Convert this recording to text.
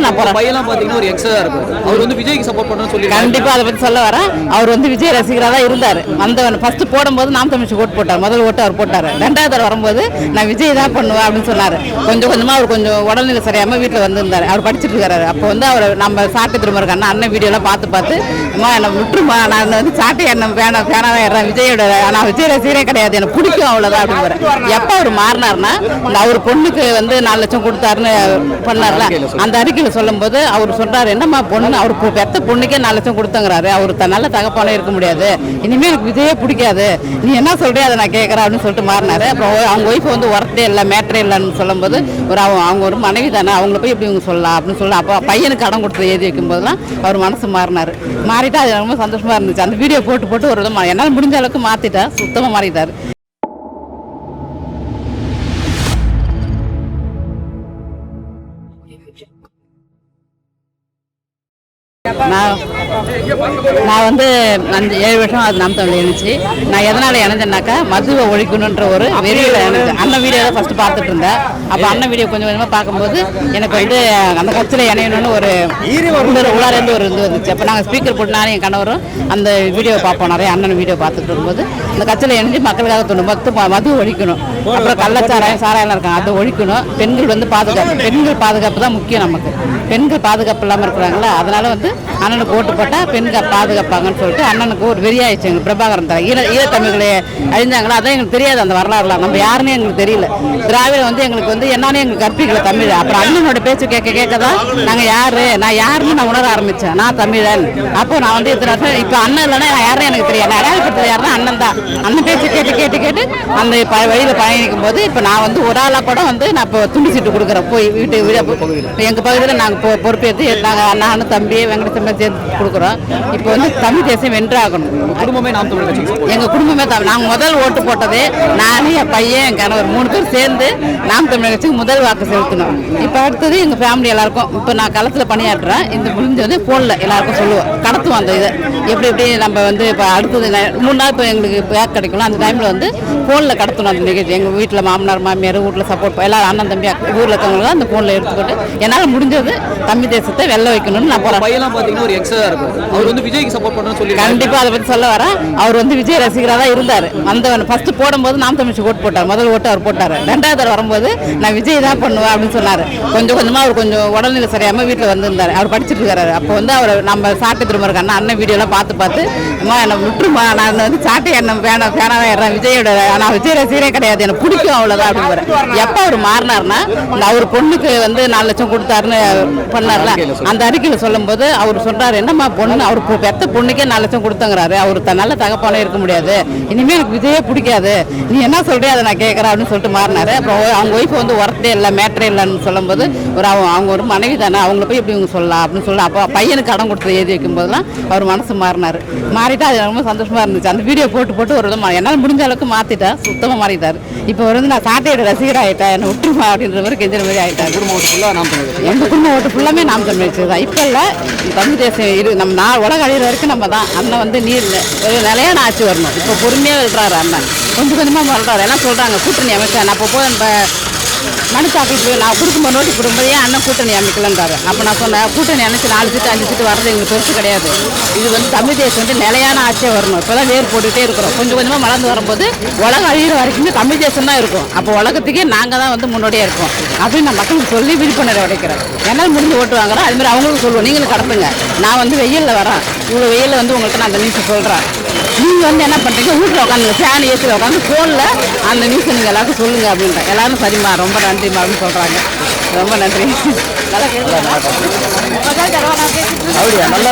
நான் போறேன். பையெல்லாம் பாத்தீங்கன்னா ஒரு எக்ஸா இருக்கும். அவர் வந்து விஜய்க்கு சப்போர்ட் பண்ணணும்னு சொல்லி கண்டிப்பா அதை பத்தி சொல்ல வரேன். அவர் வந்து விஜய் ரசிகரா தான் இருந்தாரு. வந்தவன் ஃபர்ஸ்ட் போடும்போது நாம் தமிழ் ஓட்டு போட்டார். முதல் ஓட்டு அவர் போட்டாரு. ரெண்டாவது தடவை வரும்போது நான் விஜய் தான் பண்ணுவேன் அப்படின்னு சொன்னாரு. கொஞ்சம் கொஞ்சமா அவர் கொஞ்சம் உடல்நிலை சரியாம வீட்டுல வந்திருந்தாரு. அவர் படிச்சுட்டு இருக்காரு. அப்போ வந்து அவர் நம்ம சாட்டை திரும்ப இருக்காங்க அண்ணன் வீடியோ எல்லாம் பார்த்து அம்மா என்ன விட்டுருமா, நான் வந்து சாட்டை என்ன பேனாவே ஏறேன் விஜயோட, நான் விஜய் ரசிகரே கிடையாது, எனக்கு பிடிக்கும் அவ்வளவுதான் அப்படின்னு. எப்ப அவர் மாறினார்னா அவர் பொண்ணுக்கு வந்து 4 லட்சம் கொடுத்தாருன்னு பண்ணார்ல, அந்த அறிக்கையில சொல்லும் போது அவர் சொல்றாரு, என்னம்மா பொண்ணு, அவருக்கு பெத்த பொண்ணுக்கே 4 லட்சம் கொடுத்தங்கிறாரு, அவர் நல்ல தகப்பானே இருக்க முடியாது, இனிமே எனக்கு விஜயே பிடிக்காது, நீ என்ன சொல்றியா அதை நான் கேட்கறேன் அப்படின்னு சொல்லிட்டு மாறினாரு. அப்புறம் அவங்க ஒய்ஃப் வந்து ஒர்த்தே இல்லை மேட்ரே இல்லைன்னு சொல்லும் போது அவங்க ஒரு மனைவி தானே, அவங்கள போய் எப்படி இவங்க சொல்லலாம் அப்படின்னு சொல்லி அப்போ பையனுக்கு கடன் கொடுத்து எழுதி வைக்கும் போதுலாம் அவர் மனசு மாறினாரு. மாறிட்டு அது ரொம்ப சந்தோஷமா இருந்துச்சு. அந்த வீடியோ போட்டு ஒரு விதமாக என்னால் முடிஞ்ச அளவுக்கு மாத்திட்டா, சுத்தமாக மாறிட்டாரு. நான் வந்து 7 வருஷம் அது நாம் தமிழ் இணைச்சு. நான் எதனால் இணைஞ்சேன்னாக்கா மதுவை ஒழிக்கணுன்ற ஒரு வெறியில் இணைஞ்சேன். அண்ணன் வீடியோ தான் ஃபஸ்ட்டு பார்த்துட்டு இருந்தேன். அப்போ அண்ணன் வீடியோ கொஞ்சம் கொஞ்சமாக பார்க்கும்போது எனக்கு வந்து அந்த கட்சியில் இணையணும்னு ஒரு உள்ளாரேருந்து ஒரு இது வந்துச்சு. அப்போ நாங்கள் ஸ்பீக்கர் போட்டு நானும் என் கணவரும் அந்த வீடியோவை பார்ப்போம். நிறைய அண்ணன் வீடியோ பார்த்துட்டு இருக்கும்போது அந்த கட்சியில் இணைஞ்சு மக்களுக்காக தோணும் மது ஒழிக்கணும், அப்புறம் சாராயம் இருக்காங்க அதை ஒழிக்கணும், பெண்கள் வந்து பெண்கள் பாதுகாப்பு தான் முக்கியம் நமக்கு. பெண்கள் பாதுகாப்பு இல்லாமல் இருக்கிறாங்களா, அதனால வந்து அண்ணனுக்கு ஓட்டு போட்டால் பெண்கள் பாதுகாப்பாங்கன்னு சொல்லிட்டு அண்ணனுக்கு ஒரு வெறியாயிடுச்சு. எங்களுக்கு பிரபாகரன் தர ஈழத்தமிழ்களை அழிஞ்சாங்களா, அதான் எங்களுக்கு தெரியாது. அந்த வரலாறுலாம் நம்ம யாருன்னு எங்களுக்கு தெரியல. திராவிட வந்து எங்களுக்கு வந்து என்னன்னு எங்களுக்கு கற்பிக்கல தமிழ். அப்புறம் அண்ணனோட பேச்சு கேட்க தான் நாங்கள் நான் யாருன்னு நான் உணர ஆரம்பித்தேன். நான் தமிழன். அப்போ நான் வந்து இத்தனை வருஷம் இப்போ அண்ணன் இல்லைன்னா நான் யாருன்னு எனக்கு தெரியாது. நான் அடையாளப்படுத்துறது யாருன்னா அண்ணன் தான். அண்ணன் பேச்சு கேட்டு அந்த வழியில் பயணிக்கும் போது இப்போ நான் வந்து ஒரு ஆளாக கூட வந்து நான் இப்போ துண்டு சீட்டு கொடுக்குறேன். போய் எங்கள் பகுதியில் நாங்கள் பொறுப்பேற்று நாங்கள் அண்ணன் தம்பி வெங்கடேசன் சேர்த்து கொடுக்குறோம். இப்போ வந்து தமிழ் தேசம் வென்றாகணும். குடும்பமே நாம் தமிழ் கட்சி, எங்கள் குடும்பமே நாங்கள் முதல் ஓட்டு போட்டதே நானும் என் பையன் என் கணவர் 3 பேர் சேர்ந்து நாம் தமிழ் கட்சிக்கு முதல் வாக்கு செலுத்தணும். இப்போ அடுத்தது எங்கள் ஃபேமிலி எல்லாருக்கும் இப்போ நான் களத்தில் பணியாற்றுறேன். இந்த முடிஞ்சு வந்து ஃபோனில் எல்லாருக்கும் சொல்லுவோம், கடத்துவோம் அந்த இதை எப்படி நம்ம வந்து இப்போ அடுத்தது 3 நாள் இப்போ எங்களுக்கு பேக் கிடைக்கணும். அந்த டைமில் வந்து ஃபோனில் கடத்தணும் அந்த நிகழ்ச்சி. எங்கள் வீட்டில் மாமனார் மாமியார் வீட்டில் சப்போர்ட் எல்லாரும் அண்ணன் தம்பி ஊரில் இருக்கவங்க அந்த ஃபோனில் எடுத்துக்கிட்டு என்னால் முடிஞ்சது தமிழ் தேசத்தை வெல்ல வைக்கணும்னு நான் போகிறேன். பையெல்லாம் பார்த்தீங்கன்னா ஒரு எக்ஸா இருக்கும். அவர் வந்து விஜய்க்கு சப்போர்ட் பண்ணணும்னு சொல்லி கண்டிப்பாக அதை பற்றி சொல்ல வரேன். அவர் வந்து விஜய் ரசிகராக தான் இருந்தார். வந்தவன் ஃபர்ஸ்ட் போடும்போது நாம் தமிழ் ஓட்டு போட்டார். முதல் ஓட்டு அவர் போட்டார். ரெண்டாவது தடவை வரும்போது நான் விஜய் தான் பண்ணுவேன் அப்படின்னு சொன்னார். கொஞ்சம் கொஞ்சமாக அவர் கொஞ்சம் உடல்நிலை சரியாமல் வீட்டில் வந்திருந்தார். அவர் படிச்சுட்டு இருக்காரு. அப்போ வந்து அவர் நம்ம சாட்டை திரும்ப இருக்காங்க அண்ணன் வீடியோலாம் பார்த்து அம்மா என்ன விட்டுருமா, நான் வந்து சாட்டை என்ன பேனாவே ஏறேன் விஜயோட, நான் விஜய் ரசிகரே கிடையாது, எனக்கு பிடிக்கும் அவ்வளோதான் அப்படின்னு. எப்போ அவர் மாறினார்னா அவர் பொண்ணுக்கு வந்து 4 லட்சம் கொடுத்தாருன்னு பண்ணார்ல, அந்த அறிக்கையில் சொல்லும் போது அவர் சொல்றாரு, என்னம்மா பொண்ணு, அவருக்கு பெத்த பொண்ணுக்கே 4 லட்சம் கொடுத்தங்கிறாரு, அவர் நல்ல தகப்பானே இருக்க முடியாது, இனிமே எனக்கு விஜயே பிடிக்காது, நீ என்ன சொல்றியா அதை நான் கேட்கறேன் அப்படின்னு சொல்லிட்டு மாறினாரு. அப்புறம் அவங்க ஒய்ஃப் வந்து ஒர்த்தே இல்லை மேட்ரே இல்லைன்னு சொல்லும் போது அவங்க ஒரு மனைவி தானே, அவங்கள போய் எப்படி இவங்க சொல்லலாம் அப்படின்னு சொல்லி அப்போ பையனுக்கு கடன் கொடுத்து எழுதி வைக்கும் போதுலாம் அவர் மனசு மாறினாரு. மாறிட்டு அது ரொம்ப சந்தோஷமா இருந்துச்சு. அந்த வீடியோ போட்டு ஒரு விதமாக என்னால் முடிஞ்ச அளவுக்கு மாத்திட்டா, சுத்தமாக மாறிட்டாரு. இப்போ வந்து நான் சாட்டையோட ரசிகர் ஆகிட்டேன், என்ன விட்டுருமா அப்படின்ற மாதிரி கெஞ்சிற மாதிரி ஆகிட்டாரு. எங்கள் குடும்ப ஓட்டு ஃபுல்லாமே நாம் தமிழ் கட்சி தான். இப்போ இல்லை தமிழ் தேசம் நம்ம உலக அழிகிற வரைக்கும் நம்ம தான். அண்ணன் வந்து ஒரு நிலையான ஆட்சி வரணும். இப்போ பொறுமையாக விடுறாரு அண்ணன், கொஞ்சம் கொஞ்சமாக வளர்றாரு. எல்லாம் சொல்கிறாங்க கூட்டணி அமைச்சா, நான் அப்போ நம்ம மனு தாக்கல் போய் நான் கொடுக்கும்போது நோட்டி கொடுக்கும்போது ஏன் அண்ணன் கூட்டணி அமைக்கலன்றாரு. அப்போ நான் சொன்னேன், கூட்டணி அமைச்சு 4 சீட்டு 5 சீட்டு வர்றது எங்களுக்கு பெருசு கிடையாது. இது வந்து தமிழ் தேசம் வந்து நிலையான ஆட்சியாக வரணும். இப்போ தான் வேர் போட்டுகிட்டே இருக்கிறோம். கொஞ்சம் கொஞ்சமாக வளர்ந்து வரும்போது உலகம் அழிகிற வரைக்குமே தமிழ் தேசம் தான் இருக்கும். அப்போ உலகத்துக்கே நாங்கள் தான் வந்து முன்னோடியாக இருக்கோம் அப்படின்னு நான் மக்களுக்கு சொல்லி விழிப்புணர்வு உடைக்கிறேன். என்னால் முடிஞ்சு ஓட்டு வாங்குறோம். அதுமாதிரி அவங்களுக்கும் சொல்லுவோம், நீங்களும் கடத்துங்க, நான் வந்து வெயிலில் வரேன், இவ்வளோ வெயிலில் வந்து உங்களுக்கு நான் அந்த நியூஸ் சொல்கிறேன், நீங்கள் வந்து என்ன பண்ணுறீங்க, வீட்டில் உட்காந்து ஃபேன் ஏசியில் உட்காந்து ஃபோனில் அந்த நியூஸை நீங்கள் எல்லாருக்கும் சொல்லுங்கள் அப்படின்ற. எல்லாரும் சரிம்மா ரொம்ப நன்றிம்மா அப்படின்னு சொல்கிறாங்க. ரொம்ப நன்றி. நல்லா கேட்குறேன். நல்லா